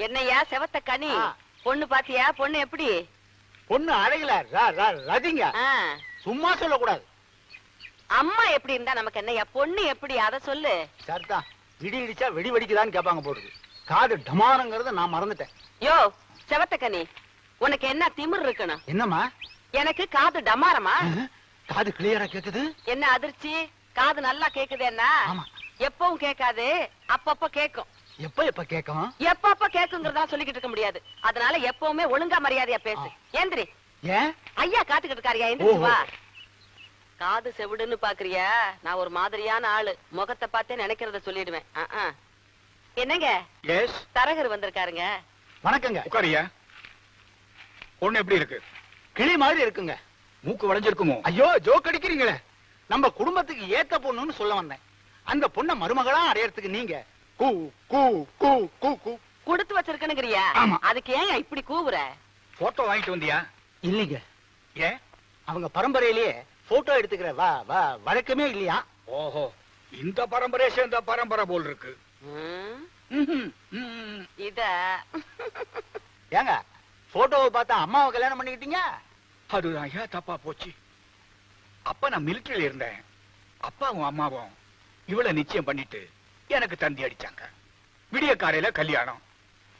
என்னையா செவத்த கனி பொண்ணு பாத்தியா? பொண்ணு எப்படி? பொண்ணு அழகில ரதிங்க. சும்மா சொல்லக்கூடாது. அம்மா எப்படி இருந்தா நமக்கு என்னையா? பொண்ணு எப்படி அத சொல்லு. சரிதான். இடி இடிச்சா வெடி வெடிக்குதான்னு கேட்பாங்க போடுது. காது டமாரங்கிறத நான் மறந்துட்டேன். யோ செவத்த கனி, உனக்கு என்ன திமிர் இருக்கணும்? என்னம்மா? எனக்கு காது டமாரமா? காது கிளியரா கேக்குது. என்ன அதிர்ச்சி? காது நல்லா கேக்குது. என்ன எப்பவும் கேட்காது, அப்பப்ப கேக்கும். எப்ப கேக்கும்? எப்பப்ப கேக்குங்கிறதா சொல்லிக்கிட்டு இருக்க முடியாது. அதனால எப்பவுமே ஒழுங்கா மரியாதையா பேசு. ஏந்திரி. ஏன்? ஐயா காத்துக்கிட்டு இருக்காரியா? எந்திரிச்சு வா. காது செவிடுன்னு பாக்குறியா? நான் ஒரு மாதிரியான ஆளு. முகத்தை பார்த்தே நினைக்கிறத சொல்லிடுவேன். என்னங்க? தரகர் வந்திருக்காருங்க. வணக்கங்க. உட்காரியா. பொண்ணு எப்படி இருக்கு? கிளி மாதிரி இருக்குங்க. மூக்கு வளைஞ்சிருக்குமோ? ஐயோ ஜோக் அடிக்கிறீங்களே. நம்ம குடும்பத்துக்கு ஏத்த பொண்ணுன்னு சொல்ல வந்தேன். அந்த பொண்ண மருமகளா அடையறதுக்கு நீங்க கூ கூ கூ கூ கூ கொடுத்து வச்சிருக்கணுங்கிறியா? அதுக்கு ஏன் இப்படி கூவுற? போட்டோ வாங்கிட்டு வந்தியா? இல்லைங்க. ஏன்? அவங்க பரம்பரையிலேயே போட்டோ எடுத்துக்கிற வழக்கமே இல்லையா? ஓஹோ, இந்த பரம்பரை சேர்ந்த பரம்பரை போல் இருக்கு. இத ஏங்க போட்டோவை பார்த்தா அம்மாவை கல்யாணம் பண்ணிக்கிட்டீங்க? அதுதான் ஏன் தப்பா போச்சு. அப்ப நான் மிலிட்டரியில இருந்தேன். அப்பாவும் அம்மாவும் இவளை நிச்சயம் பண்ணிட்டு எனக்கு தந்தி அடிச்சாங்க. விடிய காலையில கல்யாணம்,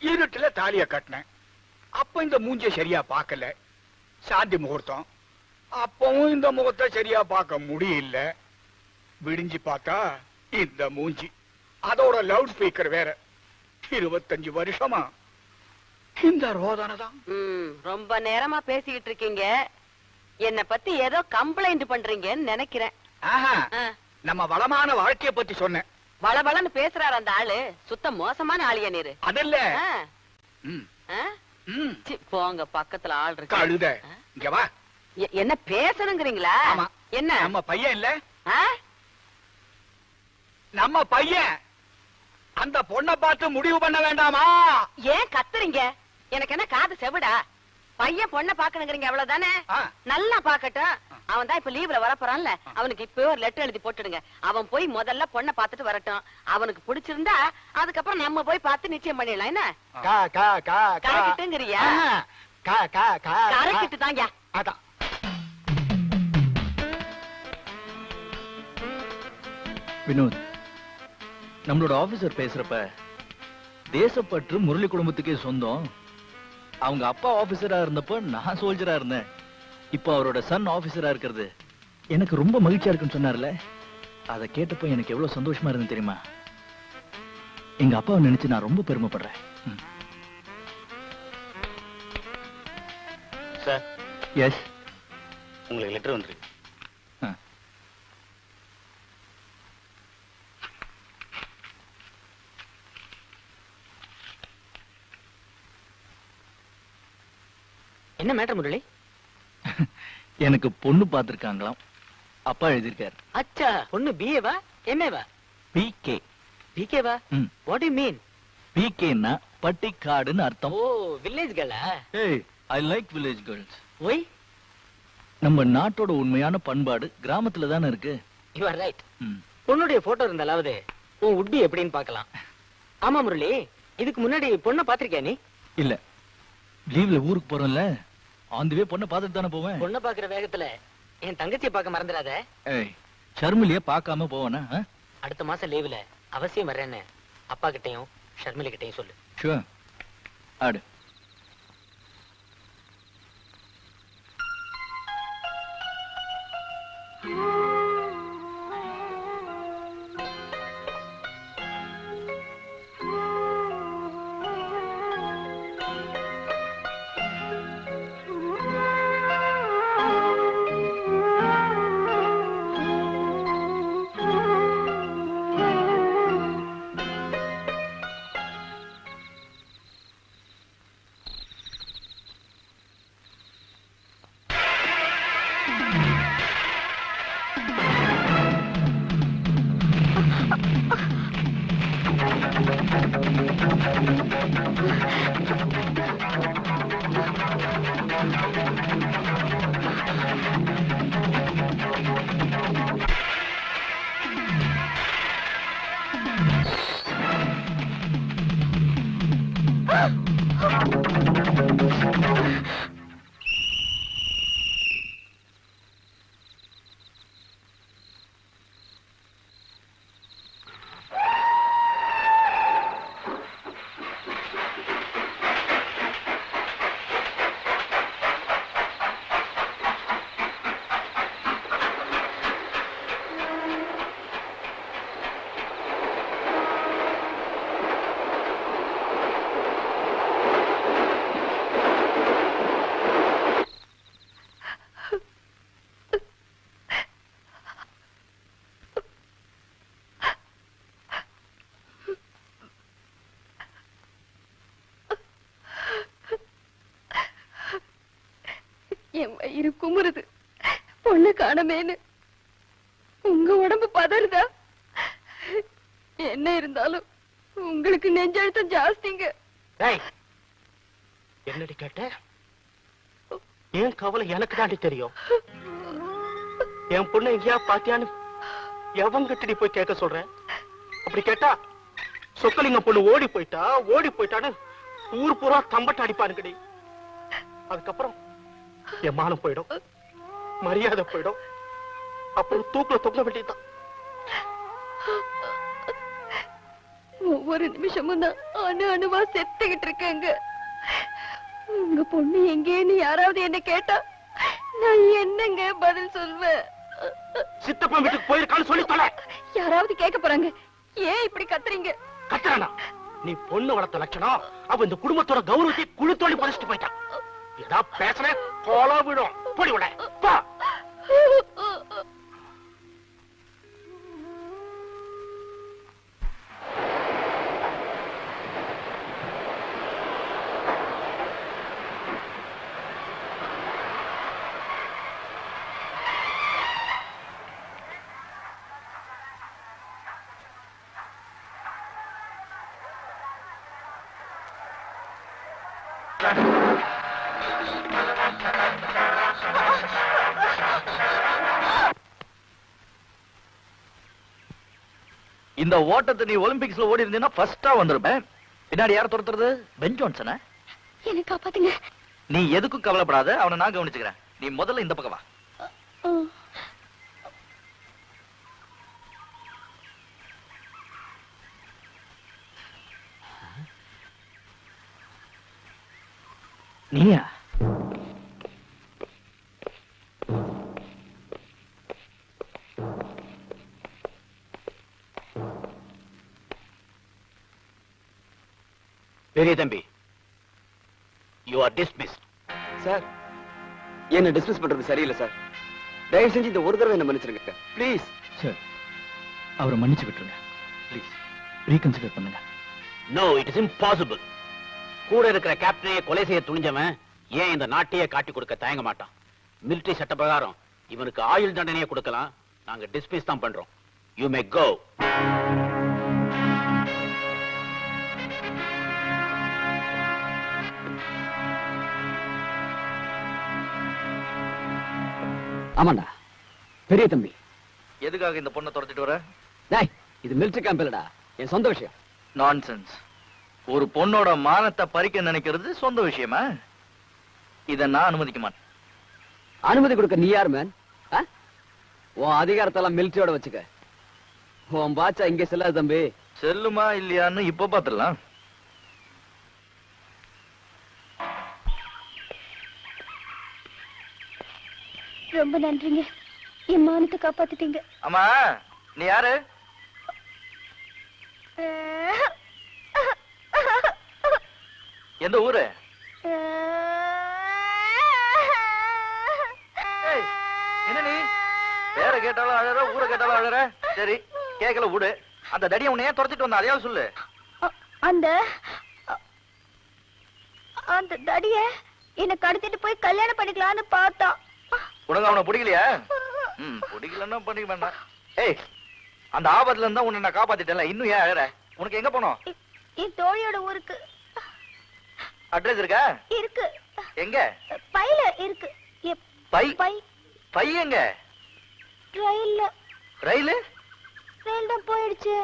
இருட்டுல தாலிய கட்டினேன். அப்ப இந்த மூஞ்சிய சரியா பார்க்கல. சாந்தி முகூர்த்தம், அப்பவும் இந்த முகத்தை சரியா பார்க்க முடியல. விடிஞ்சு பார்த்தா இந்த மூஞ்சி, அதோட லவுட் ஸ்பீக்கர் வேற. 25 வருஷமா இந்த ரோதனை தான். ரொம்ப நேரமா பேசிக்கிட்டு இருக்கீங்க. என்ன பத்தி ஏதோ கம்ப்ளைண்ட் பண்றீங்கன்னு நினைக்கிறேன். நம்ம வளமான வாழ்க்கைய பத்தி சொன்னேன். வளவளன்னு பேசுறாரு அந்த ஆளு. சுத்த மோசமான ஆளியா நீரு? அதல்ல. போங்க, பக்கத்துல ஆள் இருக்கு. அழுத இங்க வா. என்ன பேசணுங்கிறீங்களா? என்ன நம்ம பையன் இல்ல? நம்ம பையன். அந்த பொண்ணை பார்த்து முடிவு பண்ண வேண்டாமா? ஏன் கத்துறீங்க? எனக்கு என்ன காது செவிடா? பையன் பொண்ணை பாக்கணுங்கிறீங்க, அவ்வளவுதானே? நல்லா பாக்கட்டும். அவன் தான் இப்ப லீவ்ல வரப்போறான்ல, அவனுக்கு இப்பவே ஒரு லெட்டர் எழுதி போட்டுடுங்க. அவன் போய் முதல்ல பொண்ணை பாத்துட்டு வரட்டும். அவனுக்கு பிடிச்சிருந்தா அதுக்கப்புறம் நம்ம போய் பார்த்து நிச்சயம் பண்ணிடலாம். என்ன கரெக்ட்டுங்கறியா? கரெக்ட் தாங்க. அதான் வினோத், நம்மளோட ஆபீசர் பேசுறப்ப தேசப்பற்று முரளி குடும்பத்துக்கே சொந்தம். அவங்க அப்பா ஆபீசரா இருந்தப்ப நான் சோல்ஜரா இருந்தேன். இப்ப அவரோட சன் ஆபீசரா இருக்கிறது எனக்கு ரொம்ப மகிழ்ச்சியா இருக்குன்னு சொன்னார்ல. அதை கேட்டப்ப எனக்கு எவ்வளவு சந்தோஷமா இருந்து தெரியுமா? எங்க அப்பாவை நினைச்சு நான் ரொம்ப பெருமைப்படுறேன். சார். எஸ், உங்களுக்கு லெட்டர் வந்துருக்கு. என்ன மேட்டர் முரளி? எனக்கு பொண்ணு பாத்துருக்காங்களாம். அப்பா எழுதியிருக்காரு. அச்சா, பொண்ணு பிஏவா எம்ஏவா? பிகே. பிகேவா? What you mean? பிகேன்னா பட்டிக்காடுன்னு அர்த்தம். ஓ, வில்லேஜ் கேர்ளா? ஏய், I like village girls. Why? நம்ம நாட்டோட உண்மையான பண்பாடு கிராமத்துல தானே இருக்கு. You are right. பொண்ணுடைய போட்டோ இருந்தாலாவது உன் உட்பி எப்படின்னு பார்க்கலாம். ஆமா முரளி, இதுக்கு முன்னாடி பொண்ணை பாத்திருக்கியா நீ? இல்ல, லீவ்ல ஊருக்கு போறோம்ல, ஆந்துவே பொண்ணை பார்த்துட்டு தானே போவேன். பொண்ணை பாக்குற வேகத்துல என் தங்கச்சியை பார்க்க மறந்துடாத. ஏய், ஷர்மிலிய பார்க்காம போவேனா? அடுத்த மாசம் லீவ்ல அவசியம் வர்றேன்னு அப்பா கிட்டையும் ஷர்மிலி கிட்டையும் சொல்லு. ஷூர். ஆடு. என் வயிறு குமுறுது, பொண்ணு காணமேன்னு. உங்க உடம்பு பதறுதா? என்ன இருந்தாலும் உங்களுக்கு நெஞ்சழுத்தம் ஜாஸ்திங்க. என்னடி கேட்ட? ஏன் கவலை எனக்கு தாண்டி தெரியும். என் பொண்ணு எங்கேயா பாத்தியான்னு எவங்கிட்ட போய் கேட்க சொல்ற? அப்படி கேட்டா சொக்கலிங்க பொண்ணு ஓடி போயிட்டான்னு ஊர் பூரா தம்பட்ட அடிப்பானுங்கடி. அதுக்கப்புறம் என் மானம் போயிடும், மரியாதை போயிடும். அப்புறம் தூக்குல தொங்க வேண்டியதுதான். ஒவ்வொரு நிமிஷமும் தான் அணு அணுவா செத்துக்கிட்டு இருக்கேங்க. உங்க பொண்ணு எங்கேன்னு யாராவது என்ன கேட்டா நான் என்னங்க பதில் சொல்வேன்? சித்தப்பன் வீட்டுக்கு போயிருக்கான்னு சொல்லி தொலை. யாராவது கேட்க போறாங்க. ஏன் இப்படி கத்துறீங்க? கத்துறானா? நீ பொண்ணு வளர்த்த லட்சணம். அவ இந்த குடும்பத்தோட கௌரவத்தை குழு தோண்டி பறிச்சுட்டு போயிட்டான். ஏதா பேசுற கோலா விடும். போடி விட பா. இந்த ஓட்டத்தை நீ ஒலிம்பிக்ஸ்ல ஓடி இருந்தீன்னா ஃபர்ஸ்டா வந்திருப்பேன். பின்னாடி யார் துரத்துறது? பென் ஜான்சனா? என்ன காப்பாத்துங்க. நீ எதுக்கும் கவலைப்படாத, அவனை நான் கவனிச்சுக்கிறேன். நீ முதல்ல இந்த பக்கம் வா. நீயா? பெரிய தம்பி, யூ ஆர் டிஸ்மிஸ்ட். சார், என்ன டிஸ்மிஸ் பண்றது சரியில்லை சார். தயவு செஞ்சு இந்த ஒரு தடவை என்ன மன்னிச்சிருங்க ப்ளீஸ். சார், அவரை மன்னிச்சு விட்டுருங்க ப்ளீஸ். ரீகன்சிடர் பண்ணுங்க. No, it is impossible. கூட இருக்கிற கேப்டனையே கொலை செய்ய துணிஞ்சவன் ஏன் இந்த நாட்டையே காட்டி கொடுக்க தயங்க மாட்டான்? மிலிட்டரி சட்ட பிரகாரம் இவனுக்கு ஆயுள் தண்டனையே கொடுக்கலாம். நாங்க டிஸ்மிஸ் தான் பண்றோம். யூ மே கோ. ஆமாண்டா பெரிய தம்பி. எதுக்காக இந்த பொண்ணை துரத்திட்டு வர? டேய், இது மிலிட்டரி கேம்ப் இல்லடா, என் சொந்த விஷயம். நான்சென்ஸ். ஒரு பொண்ணோட மானத்தை பறிக்க நினைக்கிறது சொந்த விஷயமா? இத நான் அனுமதிக்க மாட்டேன். அனுமதி கொடுக்க நீ யார் மேன்? உன் அதிகாரத்தெல்லாம் மிலிட்டரியோட வச்சுக்க. உன் பாச்சா இங்க செல்லாது தம்பி. செல்லுமா இல்லையான்னு இப்ப பாத்துடலாம். ரொம்ப நன்றிங்க, என் மானத்தை காப்பாத்திட்டீங்க. ஆமா, நீ யாரு? எந்த ஊரு? என்ன நீ பேரை கேட்டாலும் அழற, ஊரை கேட்டாலும் அழற. சரி, கேட்கல விடு. அந்த தடியை உன்னை ஏன் துரத்திட்டு வந்த அதையாவது சொல்லு. அந்த அந்த தடிய என்ன கடத்திட்டு போய் கல்யாணம் பண்ணிக்கலாம்னு பார்த்தா. உனக்கு அவனை பிடிக்கலையா? பிடிக்கலன்னா பண்ணிக்க வேண்டாம். ஏய், அந்த ஆபத்துல இருந்தா உன்னை நான் காப்பாத்திட்டேன்ல, இன்னும் ஏன் அழற? உனக்கு எங்க போனோம்? என் தோழியோட ஊருக்கு. அட்ரஸ் இருக்கா? இருக்கு. எங்க? பையில இருக்கு. பை? பை பை எங்க? ரயில்ல. ரயில்? ரயில் தான் போயிடுச்சு.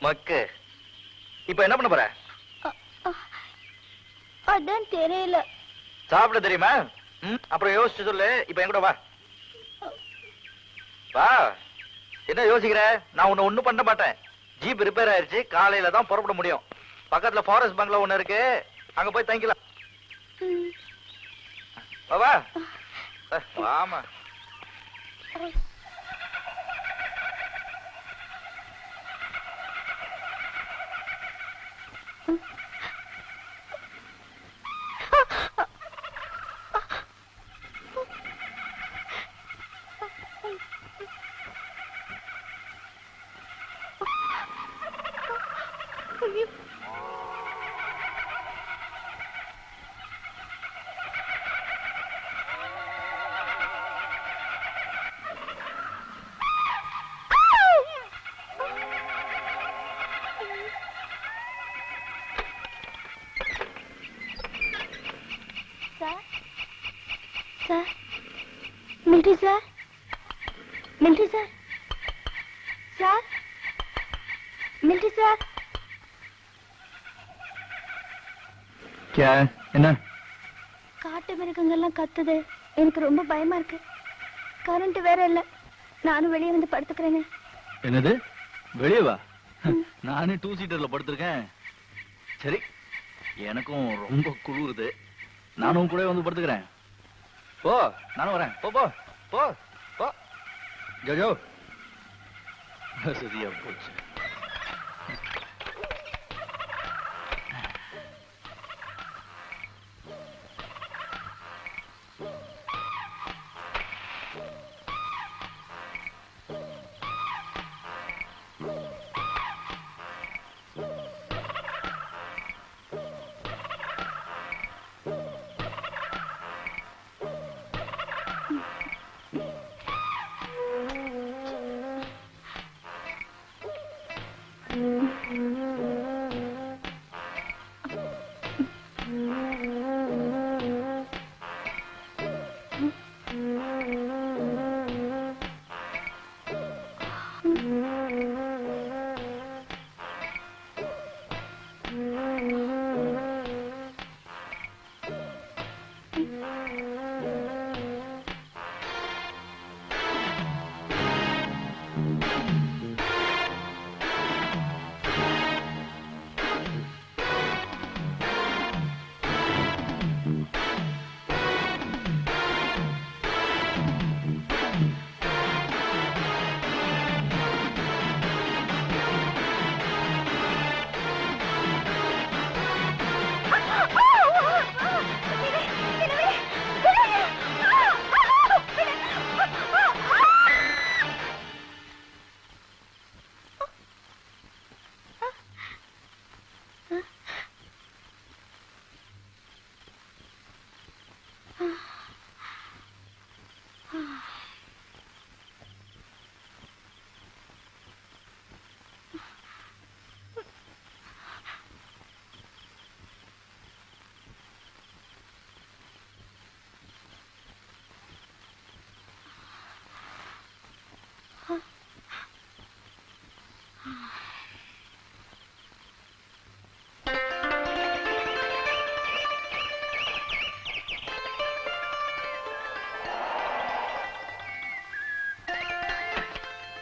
மக்கு. இப்ப என்ன பண்ண போற? சாப்பாடுன்னு தெரியல. சாப்பிட தெரியுமா? அப்புறம் யோசிச்சு சொல்லு. இப்ப என் கூட வா. வா. என்ன யோசிக்கிற? நான் உன்னை ஒண்ணும் பண்ண மாட்டேன். ஜீப் ரிப்பேர் ஆயிருச்சு, காலையில தான் புறப்பட முடியும். பக்கத்துல ஃபாரஸ்ட் பங்களா ஒண்ணு இருக்கு, அங்க போய் தங்கிக்கலாம். வா வா. வாமா. Sir, military sir, military sir, sir, military sir. என்ன? காட்டு மிருகங்கள்லாம் கத்துது, எனக்கு ரொம்ப பயமா இருக்கு. கரண்ட் வேற இல்ல, நானும் வெளியே வந்து படுத்துக்கிறேனே. என்னது? வெளியே வா. நானே 2 சீட்டர்ல படுத்திருக்கேன். சரி, எனக்கும் ரொம்ப குளிருது, நானும் கூட வந்து படுத்துக்கிறேன். போ, நானும் வரேன். போ போ போ போ. ஜோ சரியா போச்சு.